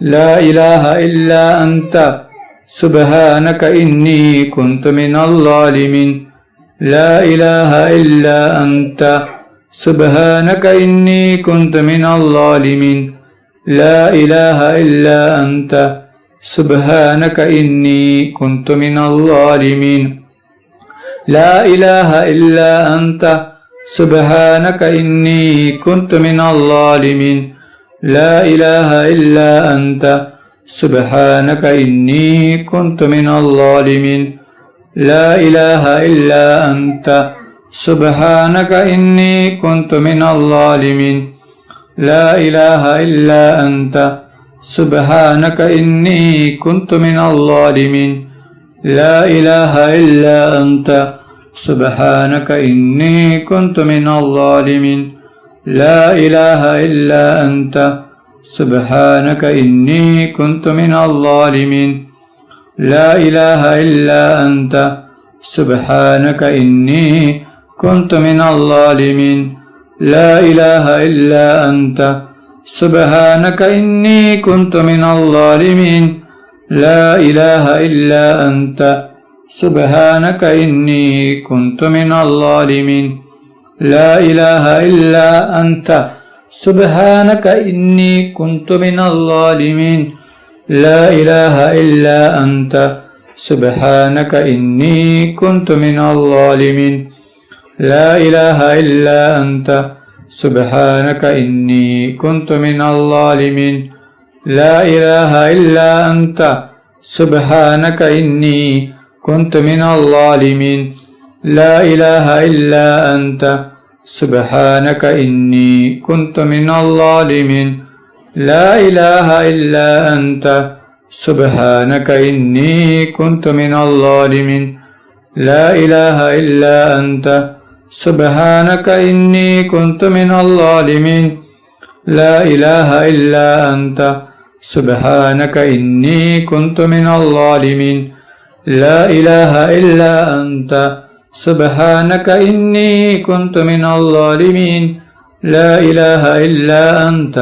لا إله إلا أنت سبحانك إني كنت من الظالمين لا إله إلا أنت سبحانك إني كنت من الظالمين لا إله إلا أنت سبحانك إني كنت من الظالمين لا إله إلا أنت سبحانك إني كنت من الظالمين لا إله إلا أنت سبحانك إني كنت من الظالمين لا إله إلا أنت سبحانك إني كنت من الظالمين لا إله إلا أنت سبحانك إني كنت من الظالمين لا إله إلا أنت سبحانك إني كنت من الظالمين لا إله إلا أنت سبحانك إني كنت من الظالمين لا إله إلا أنت سبحانك إني كنت من الظالمين لا إله إلا أنت سبحانك إني كنت من الظالمين لا إله إلا أنت سبحانك إني كنت من الظالمين لا إله إلا أنت سبحانك إني كنت من الظالمين لا إله إلا أنت سبحانك إني كنت من الظالمين لا إله إلا أنت سبحانك إني كنت من الظالمين لا إله إلا أنت سبحانك إني كنت من الظالمين لا إله إلا أنت سبحانك إني كنت من الظالمين لا إله إلا أنت سبحانك إني كنت من الظالمين لا إله إلا أنت سبحانك إني كنت من الظالمين لا إله إلا أنت سبحانك إني كنت من الظالمين لا إله إلا أنت سبحانك إني كنت من الظالمين لا إله إلا أنت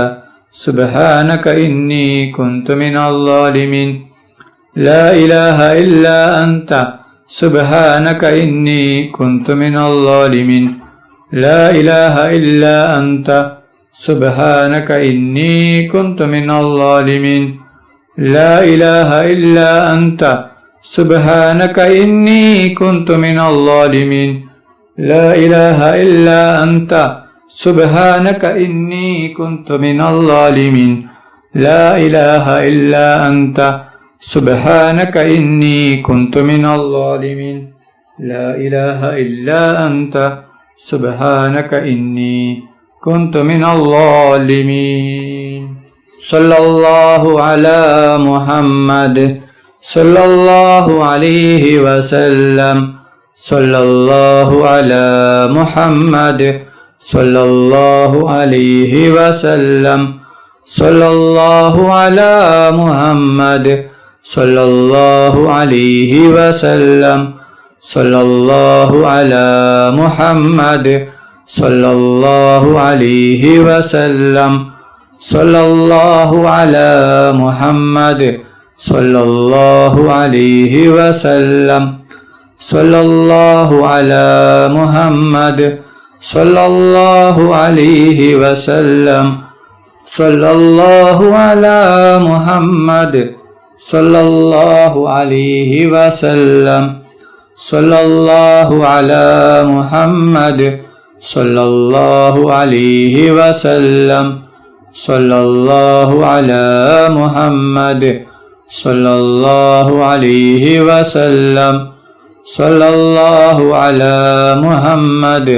سبحانك إني كنت من الظالمين لا إله إلا أنت سبحانك إني كنت من الظالمين لا إله إلا أنت سبحانك إني كنت من الظالمين لا إله إلا أنت سبحانك إني كنت من الظالمين لا إله إلا أنت سبحانك إني كنت من الظالمين لا إله إلا أنت سبحانك إني كنت من الظالمين لا إله إلا أنت سبحانك إني كنت من الظالمين صلى الله على محمد صلى الله عليه وسلم صلى الله على محمد صلى الله عليه وسلم صلى الله على محمد صلى الله عليه وسلم صلى الله على محمد صلى الله عليه وسلم صلى الله على محمد صلى الله عليه وسلم صلى الله على محمد صلى الله عليه وسلم صلى الله على محمد صلى الله عليه وسلم صلى الله على محمد صلى الله عليه وسلم صلى الله على محمد صلى الله عليه وسلم صلى الله على محمد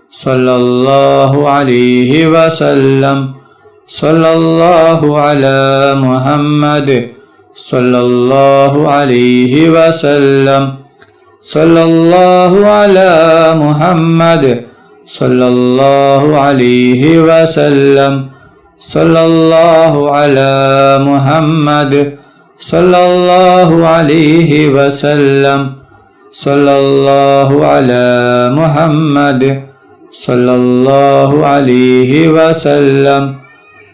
صلى الله عليه وسلم صلى الله على محمد صلى الله عليه وسلم صلى الله على محمد صلى الله عليه وسلم صلى الله على محمد صلى الله عليه وسلم صلى الله على محمد صلى الله عليه وسلم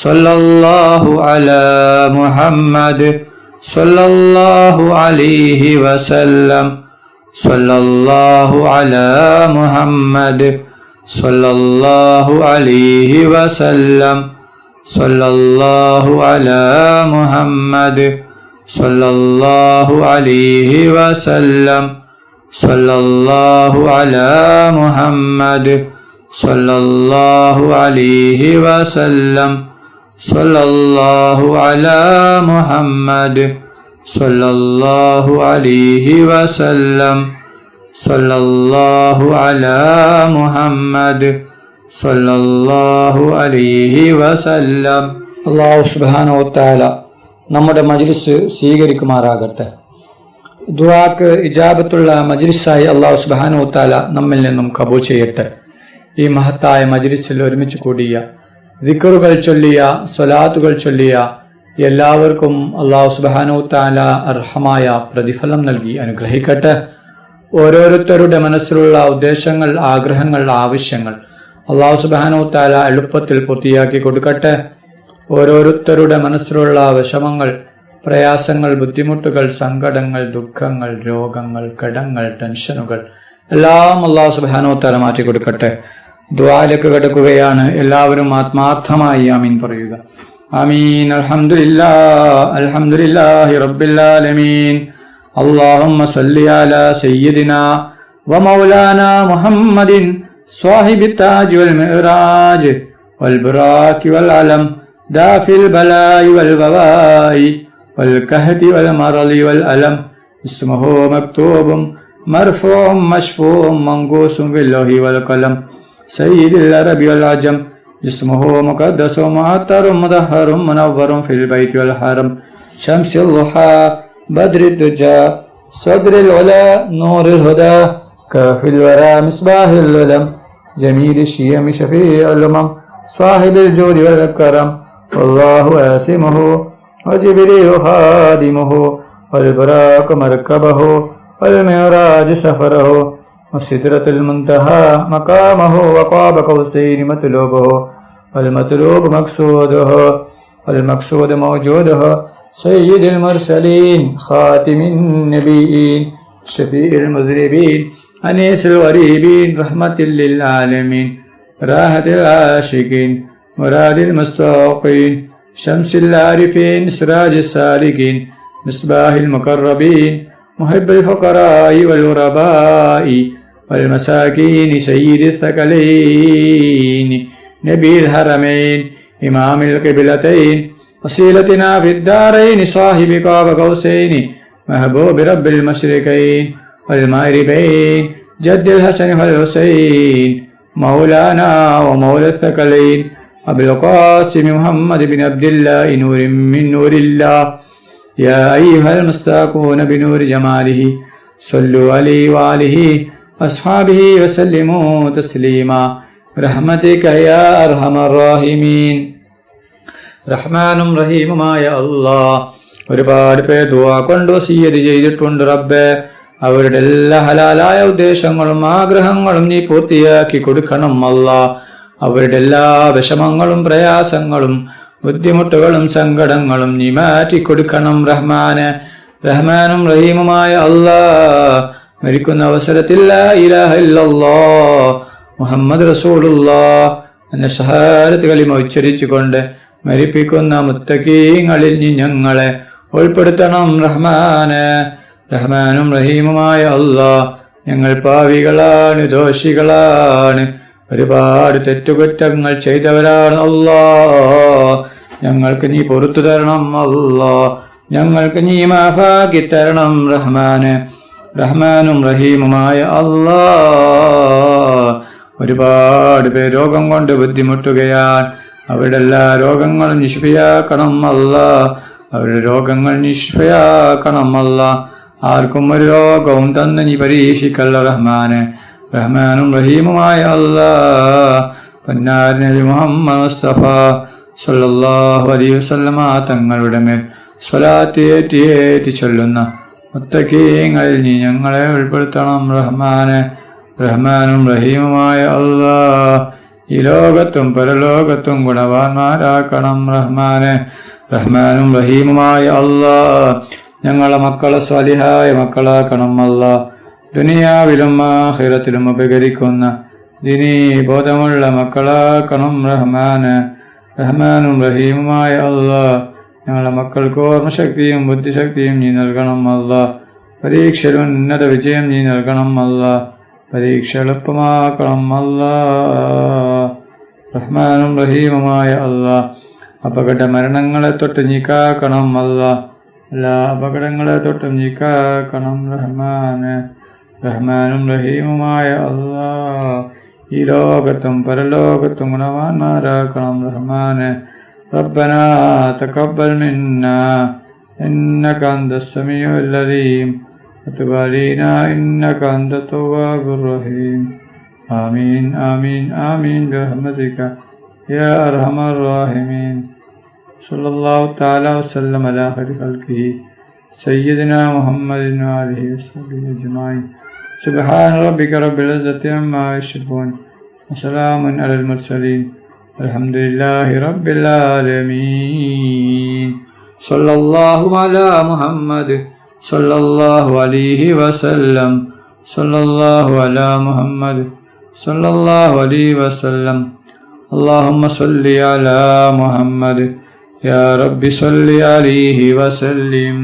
സല്ലല്ലാഹു അലാ മുഹമ്മദ് സല്ലല്ലാഹു അലൈഹി വസല്ലം സല്ലല്ലാഹു അലാ മുഹമ്മദ് സല്ലല്ലാഹു അലൈഹി വസല്ലം സല്ലല്ലാഹു അലാ മുഹമ്മദ് സല്ലല്ലാഹു അലൈഹി വസല്ലം സല്ലല്ലാഹു അലാ മുഹമ്മദ് സല്ലല്ലാഹു അലൈഹി വസല്ലം സല്ലല്ലാഹു അലാ മുഹമ്മദ് സല്ലല്ലാഹു അലൈഹി വസല്ലം സല്ലല്ലാഹു അലാ മുഹമ്മദ് സല്ലല്ലാഹു അലൈഹി വസല്ലം. അല്ലാഹു സുബ്ഹാനഹു വ തആല നമ്മുടെ മജ്ലിസ് സ്വീകരിക്കുമാറാകട്ടെ. ദുആക്ക് ഇജാബത്തുള്ള മജ്ലിസായി അല്ലാഹു സുബ്ഹാനഹു വ തആല നമ്മിൽ നിന്നും കബൂൽ ചെയ്യട്ടെ. ഈ മഹത്തായ മജ്ലിസിൽ ഒരുമിച്ച് കൂടിയ ദിക്റുകൾ ചൊല്ലിയ സ്വലാത്തുകൾ ചൊല്ലിയ എല്ലാവർക്കും അല്ലാഹു സുബ്ഹാനഹു വ തആല അർഹമായ പ്രതിഫലം നൽകി അനുഗ്രഹിക്കട്ടെ. ഓരോരുത്തരുടെ മനസ്സിലുള്ള ഉദ്ദേശങ്ങൾ, ആഗ്രഹങ്ങൾ, ആവശ്യങ്ങൾ അല്ലാഹു സുബ്ഹാനഹു വ തആല എളുപ്പത്തിൽ പൂർത്തിയാക്കി കൊടുക്കട്ടെ. ഓരോരുത്തരുടെ മനസ്സിലുള്ള വിഷമങ്ങൾ, പ്രയാസങ്ങൾ, ബുദ്ധിമുട്ടുകൾ, സങ്കടങ്ങൾ, ദുഃഖങ്ങൾ, രോഗങ്ങൾ, കടങ്ങൾ, ടെൻഷനുകൾ എല്ലാം അല്ലാഹു സുബ്ഹാനഹു വ തആല മാറ്റി കൊടുക്കട്ടെ. ദുആയിലേക്ക് കടക്കുകയാണ്. എല്ലാവരും ആത്മാർത്ഥമായി ആമീൻ പറയുക. ആമീൻ. അൽഹംദുലില്ലാഹി റബ്ബിൽ ആലമീൻ. اللهم صل على سيدنا ومولانا محمد صاحب التاج والمعراج والبراك والعلم دافع البلاء والوباء والكهف والمرض والألم. اسمه مكتوب مرفوع مشفوع منقوص باللوح والقلم. سيد العرب والعجم. اسمه مقدس معطر مطهر منور في البيت والحرم. شمس الضحى بدر الدجى صدر العلا نور الهدى كافي الورى مصباح العلم. جميل الشيم شفيع الأمم صاحب الجود والكرم. والله آسمه وجبريل خادمه والبراق مركبه والمعراج سفره والسدرة المنتهى مقامه وقاب قوسين مطلوبه والمطلوب مقصوده والمقصود موجوده. سيد المرسلين خاتم النبيين شفيع المذنبين أنيس الغريبين رحمة للعالمين راحة العاشقين مراد المستوقين شمس العارفين سراج السالكين مصباح المقربين محب الفقراء والغرباء والمساكين سيد الثقلين نبي الحرمين إمام القبلتين وسيلتنا في الدارين صاحب قاب قوسين محبوب رب المشرقين والمغربين جد الحسن والحسين مولانا ومولى الثقلين أبي القاسم محمد بن عبد الله نور من نور الله. يا أيها المستاقون بنور جماله صلوا عليه وآله أصحابه وسلموا تسليما برحمتك يا أرحم الراحمين. റഹ്മാനും റഹീമുമായ അല്ലാഹ്, ഒരുപാട് പേർ ദുആ കൊണ്ട് വസിയ്യത്ത് ചെയ്തിട്ടുണ്ട് റബ്ബേ. അവരുടെ എല്ലാ ഹലാലായ ഉദ്ദേശങ്ങളും ആഗ്രഹങ്ങളും നീ പൂർത്തിയാക്കി കൊടുക്കണം അല്ലാഹ്. അവരുടെ എല്ലാ വിഷമങ്ങളും പ്രയാസങ്ങളും ബുദ്ധിമുട്ടുകളും സങ്കടങ്ങളും നീ മാറ്റി കൊടുക്കണം റഹ്മാനെ. റഹ്മാനും റഹീമുമായ അല്ലാഹ്, മരിക്കുന്ന അവസരത്തിൽ ലാ ഇലാഹ ഇല്ലല്ലാഹ് മുഹമ്മദ് റസൂലുള്ളാഹ് എന്ന ഷഹാദത്ത് കലിമ ഉച്ചരിച്ചുകൊണ്ട് മരിപ്പിക്കുന്ന മുത്തഖീങ്ങളിൽ നീ ഞങ്ങളെ ഉൾപ്പെടുത്തണം റഹ്മാനെ. റഹ്മാനും റഹീമുമായ അല്ലാഹ്, ഞങ്ങൾ പാവികളാണ്, ദോഷികളാണ്, ഒരുപാട് തെറ്റുകുറ്റങ്ങൾ ചെയ്തവരാണ് അല്ലാഹ്. ഞങ്ങൾക്ക് നീ പൊറത്തു തരണം അല്ലാഹ്. ഞങ്ങൾക്ക് നീ മാഫാക്കി തരണം റഹ്മാനെ. റഹ്മാനും റഹീമുമായ അല്ലാഹ്, ഒരുപാട് പേർ രോഗം കൊണ്ട് ബുദ്ധിമുട്ടുകയാണ്. അവരുടെ എല്ലാ രോഗങ്ങളും നിഷ്ഫയാക്കണം അല്ലാഹ്. അവരുടെ രോഗങ്ങൾ നിഷ്ഫയാക്കണം അല്ലാഹ്. ആർക്കും ഒരു രോഗവും തന്ന് നീ പരീക്ഷിക്കല്ല റഹ്മാനെ. റഹ്മാനും റഹീമുമായ അല്ലാഹ്, പൊന്നാർ നബി മുഹമ്മദ് മുസ്തഫ സല്ലല്ലാഹു അലൈഹി വസല്ലമ തങ്ങളുടെ മേൽ സ്വലാത്ത് ഏറ്റി ചൊല്ലുന്ന മുത്തഖീങ്ങളിൽ നീ ഞങ്ങളെ ഉൾപ്പെടുത്തണം റഹ്മാനെ. റഹ്മാനും റഹീമുമായ അല്ലാഹ്, ഈ ലോകത്തും പരലോകത്തും ഗുണവാന്മാരാക്കണം റഹ്മാനെ. റഹ്മാനും റഹീമുമായ അല്ലാഹ് ഞങ്ങളെ മക്കളെ സ്വാലിഹായ മക്കളാക്കണം അല്ലാഹ്. ദുനിയാവിലും ആഖിറത്തിലും ഉപകരിക്കുന്ന ദീനീ ബോധമുള്ള മക്കളാക്കണം റഹ്മാനെ. റഹ്മാനും റഹീമുമായ അല്ലാഹ് ഞങ്ങളെ മക്കൾക്ക് ഓർമ്മശക്തിയും ബുദ്ധിശക്തിയും നീ നൽകണം അല്ലാഹ്. പരീക്ഷയിൽ ഉന്നത വിജയം നീ നൽകണം അല്ലാഹ്. പരീക്ഷ എളുപ്പമാക്കണം അല്ലാഹ്. റഹ്മാനും റഹീമുമായ അല്ലാഹ് അപകട മരണങ്ങളെ തൊട്ട് നീ കാക്കണം അല്ലാഹ്. എല്ലാ അപകടങ്ങളെ തൊട്ടും നീ കാക്കണം റഹ്മാനെ. റഹ്മാനും റഹീമുമായ അല്ലാഹ് ഈ ലോകത്തും പരലോകത്തും ഗുണവാന്മാരാക്കണം റഹ്മാനെ. ربنا تقبل منا إنك أنت السميع العليم وتب علينا إنك أنت التواب الرحيم. آمين آمين آمين برحمتك يا أرحم الراحمين. صلى الله تعالى وسلم على خير خلقه سيدنا محمد وآله وصحبه أجمعين. سبحان ربك رب العزة عما يصفون وسلام على المرسلين الحمد لله رب العالمين. صلى الله على محمد صلى الله عليه وسلم. صلى الله على محمد صلى الله عليه وسلم. اللهم صل على محمد يا رب صل عليه وسلم.